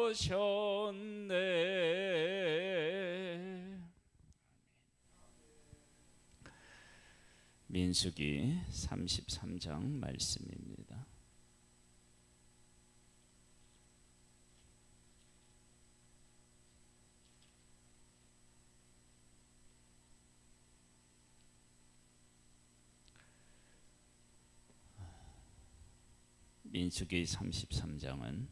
오셨네. 민수기 33장 말씀입니다. 민수기 33장은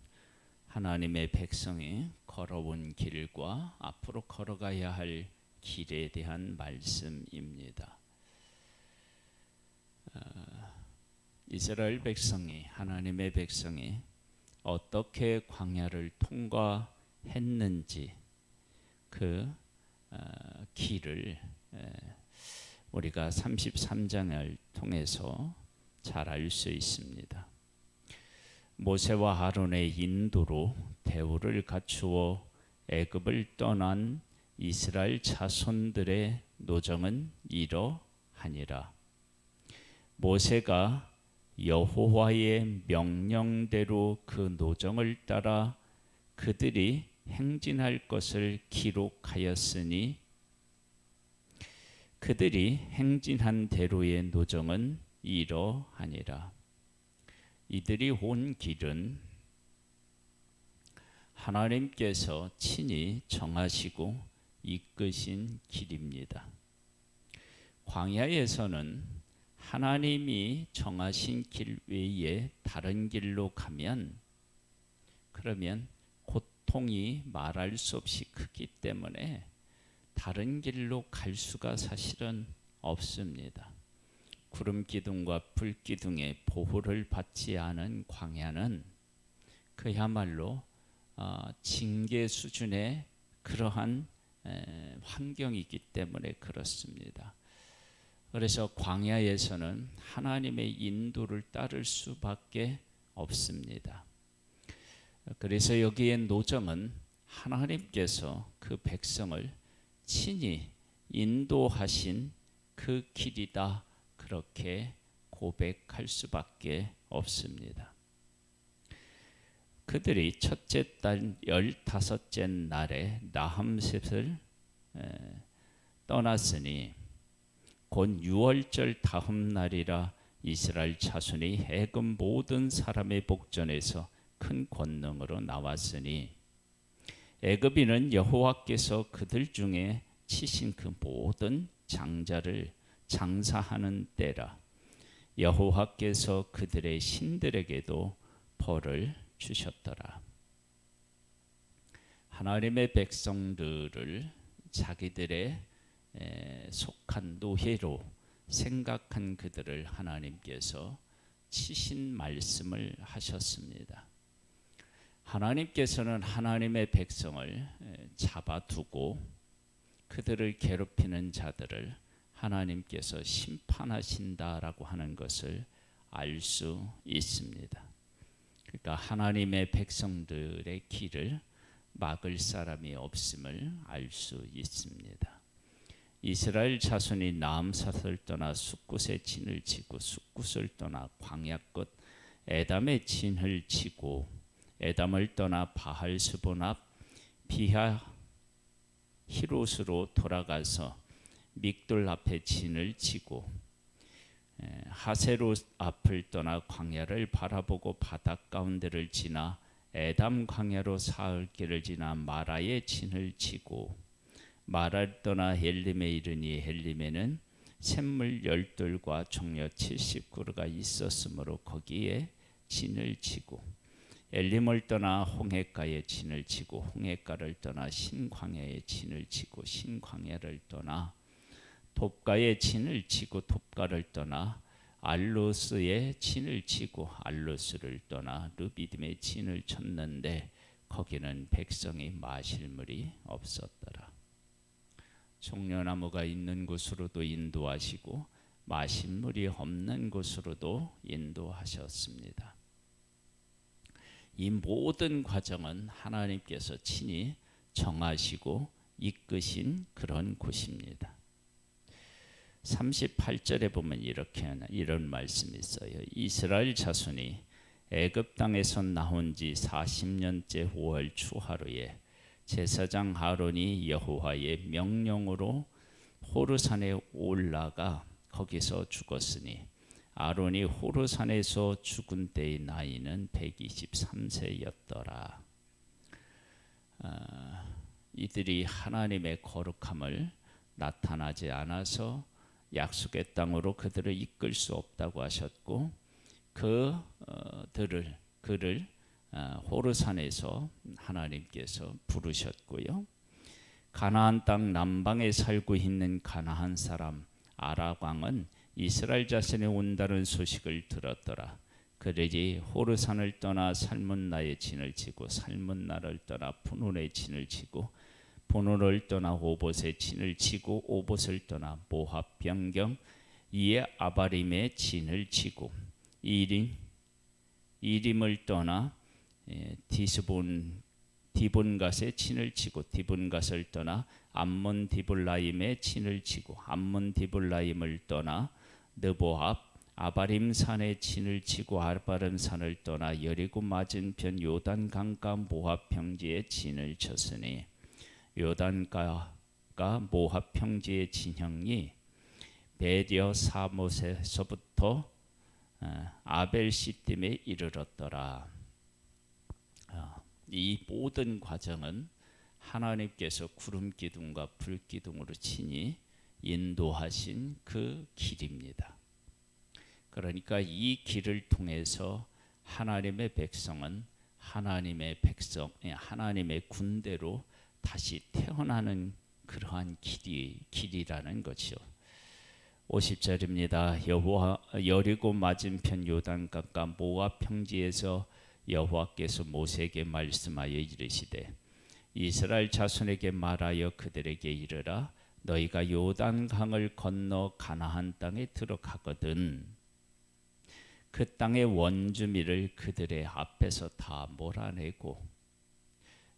하나님의 백성이 걸어온 길과 앞으로 걸어가야 할 길에 대한 말씀입니다. 이스라엘 백성이, 하나님의 백성이 어떻게 광야를 통과했는지 그 길을 우리가 33장을 통해서 잘 알 수 있습니다. 모세와 아론의 인도로 대우를 갖추어 애굽을 떠난 이스라엘 자손들의 노정은 이러하니라. 모세가 여호와의 명령대로 그 노정을 따라 그들이 행진할 것을 기록하였으니 그들이 행진한 대로의 노정은 이러하니라. 이들이 온 길은 하나님께서 친히 정하시고 이끄신 길입니다. 광야에서는 하나님이 정하신 길 외에 다른 길로 가면 그러면 고통이 말할 수 없이 크기 때문에 다른 길로 갈 수가 사실은 없습니다. 구름 기둥과 불 기둥의 보호를 받지 않은 광야는 그야말로 징계 수준의 그러한 환경이기 때문에 그렇습니다. 그래서 광야에서는 하나님의 인도를 따를 수밖에 없습니다. 그래서 여기에 노정은 하나님께서 그 백성을 친히 인도하신 그 길이다, 그렇게 고백할 수밖에 없습니다. 그들이 첫째 달 15째 날에 라함셋을 떠났으니 곧 6월절 다음 날이라 이스라엘 자손이 애굽 모든 사람의 복전에서 큰 권능으로 나왔으니 애굽인은 여호와께서 그들 중에 치신 그 모든 장자를 장사하는 때라. 여호와께서 그들의 신들에게도 벌을 주셨더라. 하나님의 백성들을 자기들의 속한 노예로 생각한 그들을 하나님께서 치신 말씀을 하셨습니다. 하나님께서는 하나님의 백성을 잡아두고 그들을 괴롭히는 자들을 하나님께서 심판하신다라고 하는 것을 알 수 있습니다. 그러니까 하나님의 백성들의 길을 막을 사람이 없음을 알 수 있습니다. 이스라엘 자손이 남삿을 떠나 숫굿의 진을 치고 숫굿을 떠나 광야 끝 에담의 진을 치고 에담을 떠나 바할스본 앞 비하 히롯으로 돌아가서 믹돌 앞에 진을 치고 하세롯 앞을 떠나 광야를 바라보고 바닷 가운데를 지나 에담 광야로 사흘 길을 지나 마라의 진을 치고 마라를 떠나 헬림에 이르니 헬림에는 샘물 10돌과 종려 70그루가 있었으므로 거기에 진을 치고 엘림을 떠나 홍해가에 진을 치고 홍해가를 떠나 신광야에 진을 치고 신광야를 떠나 톱가에 진을 치고 톱가를 떠나 알로스에 진을 치고 알로스를 떠나 르비딤에 진을 쳤는데 거기는 백성이 마실 물이 없었더라. 종려나무가 있는 곳으로도 인도하시고 마실 물이 없는 곳으로도 인도하셨습니다. 이 모든 과정은 하나님께서 친히 정하시고 이끄신 그런 곳입니다. 38절에 보면 이런 말씀이 있어요. 이스라엘 자손이 애굽 땅에서 나온 지 40년째 5월 추하루에 제사장 아론이 여호와의 명령으로 호르산에 올라가 거기서 죽었으니 아론이 호르산에서 죽은 때의 나이는 123세였더라. 이들이 하나님의 거룩함을 나타나지 않아서 약속의 땅으로 그들을 이끌 수 없다고 하셨고 그를 호르산에서 하나님께서 부르셨고요. 가나안 땅 남방에 살고 있는 가나안 사람 아락 왕은 이스라엘 자손이 온다는 소식을 들었더라. 그들이 호르산을 떠나 살문나의 진을 치고 살문나를 떠나 푸논의 진을 치고 푸논을 떠나 오봇의 진을 치고 오봇을 떠나 모압 변경 이에 아바림의 진을 치고 이림을 떠나 디본갓의 진을 치고 디본갓을 떠나 암몬 디볼라임의 진을 치고 암몬 디볼라임을 떠나 느보압 아바림 산의 진을 치고 아바림 산을 떠나 여리고 맞은편 요단 강가 모압 평지의 진을 쳤으니 요단가가 모압 평지의 진영이 베디어 사못에서부터 아벨 시딤에 이르렀더라. 이 모든 과정은 하나님께서 구름 기둥과 불 기둥으로 친히 인도하신 그 길입니다. 그러니까 이 길을 통해서 하나님의 백성은 하나님의 군대로 다시 태어나는 그러한 길이라는 것이요. 50절입니다. 여리고 맞은편 요단강가 모압 평지에서 여호와께서 모세에게 말씀하여 이르시되 이스라엘 자손에게 말하여 그들에게 이르라 너희가 요단강을 건너 가나안 땅에 들어가거든 그 땅의 원주민을 그들의 앞에서 다 몰아내고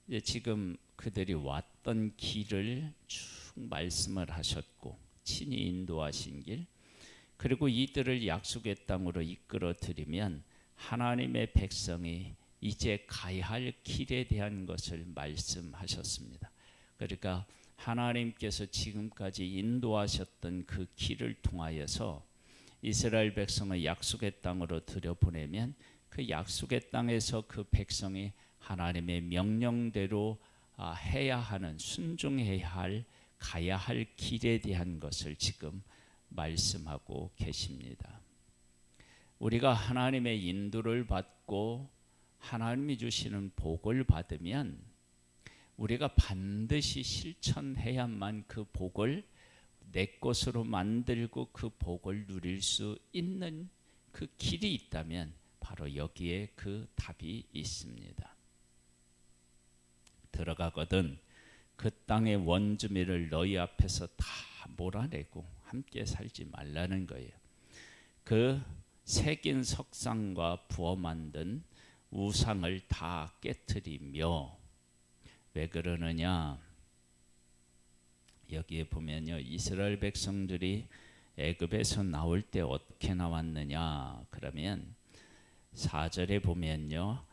이제 지금 그들이 왔던 길을 쭉 말씀을 하셨고 친히 인도하신 길 그리고 이들을 약속의 땅으로 이끌어 들이면 하나님의 백성이 이제 가야 할 길에 대한 것을 말씀하셨습니다. 그러니까 하나님께서 지금까지 인도하셨던 그 길을 통하여서 이스라엘 백성을 약속의 땅으로 들여보내면 그 약속의 땅에서 그 백성이 하나님의 명령대로 해야 하는 순종해야 할 가야 할 길에 대한 것을 지금 말씀하고 계십니다. 우리가 하나님의 인도를 받고 하나님이 주시는 복을 받으면 우리가 반드시 실천해야만 그 복을 내 것으로 만들고 그 복을 누릴 수 있는 그 길이 있다면 바로 여기에 그 답이 있습니다. 들어가거든 그 땅의 원주민을 너희 앞에서 다 몰아내고 함께 살지 말라는 거예요. 그 새긴 석상과 부어 만든 우상을 다 깨트리며 왜 그러느냐? 여기에 보면요. 이스라엘 백성들이 애굽에서 나올 때 어떻게 나왔느냐? 그러면 4절에 보면요.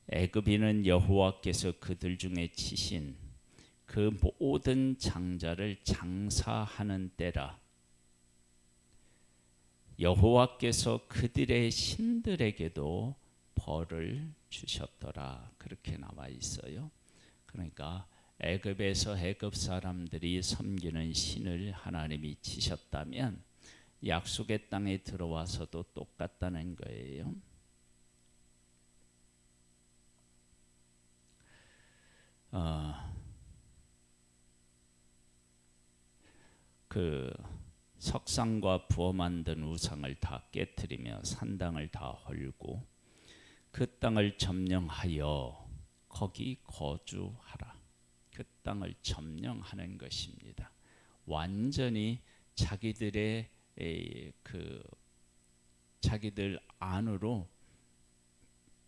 애굽인은 여호와께서 그들 중에 치신 그 모든 장자를 장사하는 때라. 여호와께서 그들의 신들에게도 벌을 주셨더라. 그렇게 나와 있어요. 그러니까 애굽에서 애굽 사람들이 섬기는 신을 하나님이 치셨다면 약속의 땅에 들어와서도 똑같다는 거예요. 그 석상과 부어 만든 우상을 다 깨트리며 산당을 다 헐고 그 땅을 점령하여 거기 거주하라. 그 땅을 점령하는 것입니다. 완전히 자기들의 자기들 안으로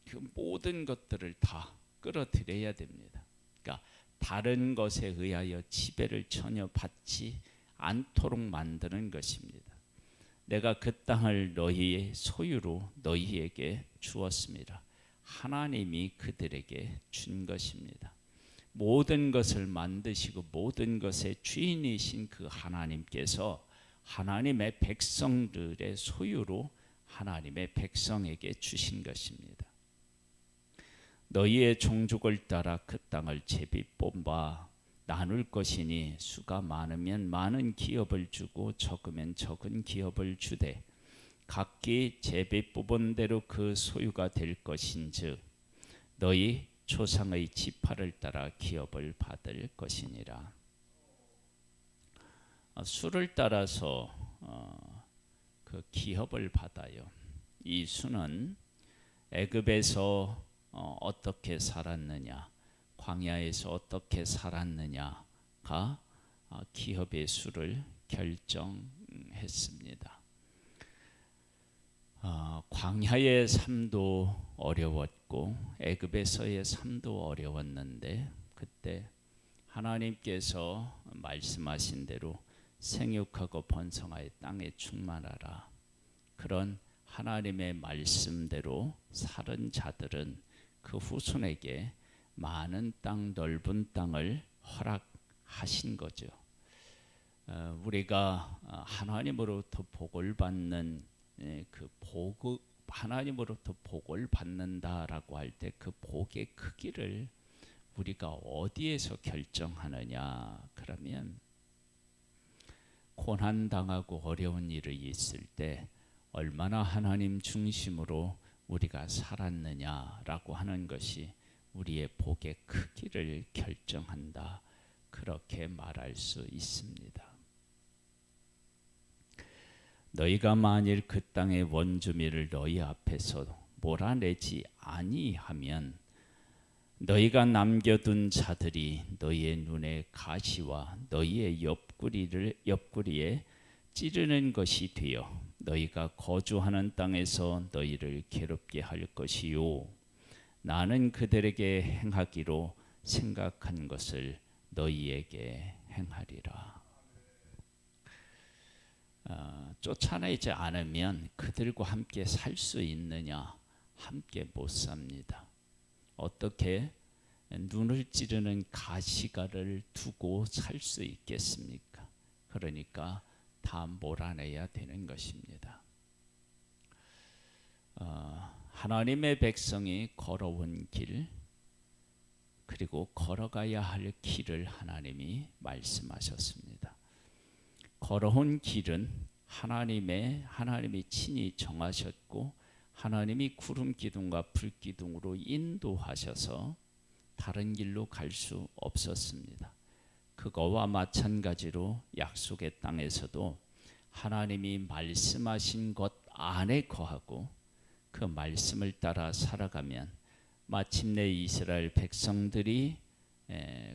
그 모든 것들을 다 끌어들여야 됩니다. 그러니까 다른 것에 의하여 지배를 전혀 받지 않도록 만드는 것입니다. 내가 그 땅을 너희의 소유로 너희에게 주었습니다. 하나님이 그들에게 준 것입니다. 모든 것을 만드시고 모든 것의 주인이신 그 하나님께서 하나님의 백성들의 소유로 하나님의 백성에게 주신 것입니다. 너희의 종족을 따라 그 땅을 제비 뽑아 나눌 것이니 수가 많으면 많은 기업을 주고 적으면 적은 기업을 주되 각기 제비 뽑은 대로 그 소유가 될 것인즉 너희 조상의 지파를 따라 기업을 받을 것이니라. 수를 따라서 그 기업을 받아요. 이 수는 애굽에서 어떻게 살았느냐, 광야에서 어떻게 살았느냐가 기업의 수를 결정했습니다. 광야의 삶도 어려웠고 애굽에서의 삶도 어려웠는데 그때 하나님께서 말씀하신 대로 생육하고 번성하여 땅에 충만하라. 그런 하나님의 말씀대로 살은 자들은 그 후손에게 많은 땅, 넓은 땅을 허락하신 거죠. 우리가 하나님으로부터 복을 받는 그 복, 하나님으로부터 복을 받는다라고 할 때 그 복의 크기를 우리가 어디에서 결정하느냐? 그러면 고난 당하고 어려운 일이 있을 때 얼마나 하나님 중심으로 우리가 살았느냐라고 하는 것이 우리의 복의 크기를 결정한다. 그렇게 말할 수 있습니다. 너희가 만일 그 땅의 원주민을 너희 앞에서 몰아내지 아니하면 너희가 남겨둔 자들이 너희의 눈에 가시와 너희의 옆구리에 찌르는 것이 되어 너희가 거주하는 땅에서 너희를 괴롭게 할 것이요 나는 그들에게 행하기로 생각한 것을 너희에게 행하리라. 쫓아내지 않으면 그들과 함께 살 수 있느냐? 함께 못 삽니다. 어떻게 눈을 찌르는 가시가를 두고 살 수 있겠습니까? 그러니까 다 몰아내야 되는 것입니다. 하나님의 백성이 걸어온 길 그리고 걸어가야 할 길을 하나님이 말씀하셨습니다. 걸어온 길은 하나님이 친히 정하셨고 하나님이 구름 기둥과 불 기둥으로 인도하셔서 다른 길로 갈 수 없었습니다. 그거와 마찬가지로 약속의 땅에서도 하나님이 말씀하신 것 안에 거하고 그 말씀을 따라 살아가면 마침내 이스라엘 백성들이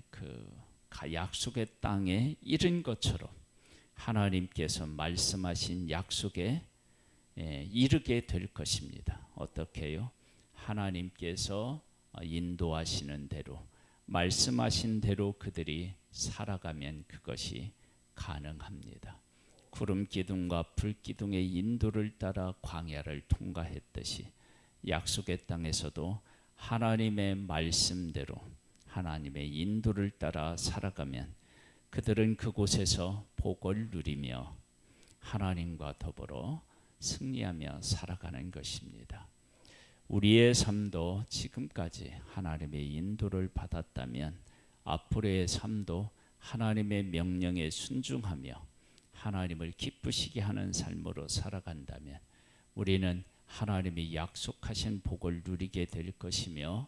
그 약속의 땅에 이른 것처럼 하나님께서 말씀하신 약속에 이르게 될 것입니다. 어떻게요? 하나님께서 인도하시는 대로 말씀하신 대로 그들이 살아가면 그것이 가능합니다. 구름 기둥과 불 기둥의 인도를 따라 광야를 통과했듯이 약속의 땅에서도 하나님의 말씀대로 하나님의 인도를 따라 살아가면 그들은 그곳에서 복을 누리며 하나님과 더불어 승리하며 살아가는 것입니다. 우리의 삶도 지금까지 하나님의 인도를 받았다면 앞으로의 삶도 하나님의 명령에 순종하며 하나님을 기쁘시게 하는 삶으로 살아간다면 우리는 하나님이 약속하신 복을 누리게 될 것이며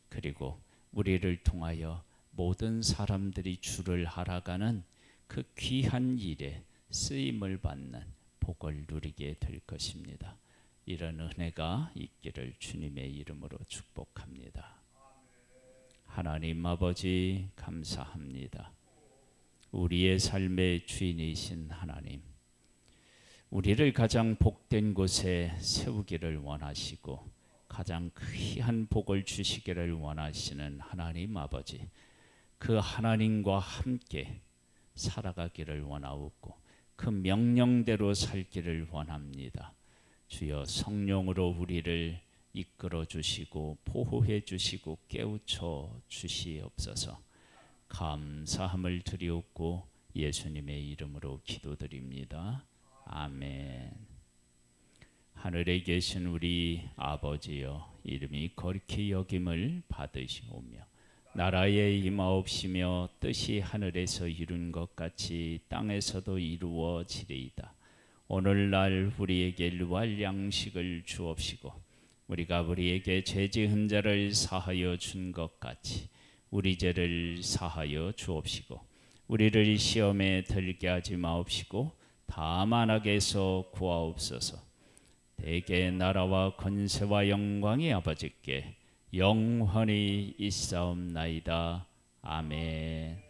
그리고 우리를 통하여 모든 사람들이 주를 알아가는 그 귀한 일에 쓰임을 받는 복을 누리게 될 것입니다. 이런 은혜가 있기를 주님의 이름으로 축복합니다. 하나님 아버지 감사합니다. 우리의 삶의 주인이신 하나님, 우리를 가장 복된 곳에 세우기를 원하시고 가장 귀한 복을 주시기를 원하시는 하나님 아버지, 그 하나님과 함께 살아가기를 원하옵고 그 명령대로 살기를 원합니다. 주여 성령으로 우리를 이끌어 주시고 보호해 주시고 깨우쳐 주시옵소서. 감사함을 드리옵고 예수님의 이름으로 기도드립니다. 아멘. 하늘에 계신 우리 아버지여, 이름이 거룩히 여김을 받으시오며 나라에 임하옵시며 뜻이 하늘에서 이룬 것 같이 땅에서도 이루어지리이다. 오늘날 우리에게 일용할 양식을 주옵시고 우리가 우리에게 죄 지은 자를 사하여 준 것 같이 우리 죄를 사하여 주옵시고 우리를 시험에 들게 하지 마옵시고 다만 악에서 구하옵소서. 대개 나라와 권세와 영광이 아버지께 영원히 있사옵나이다. 아멘.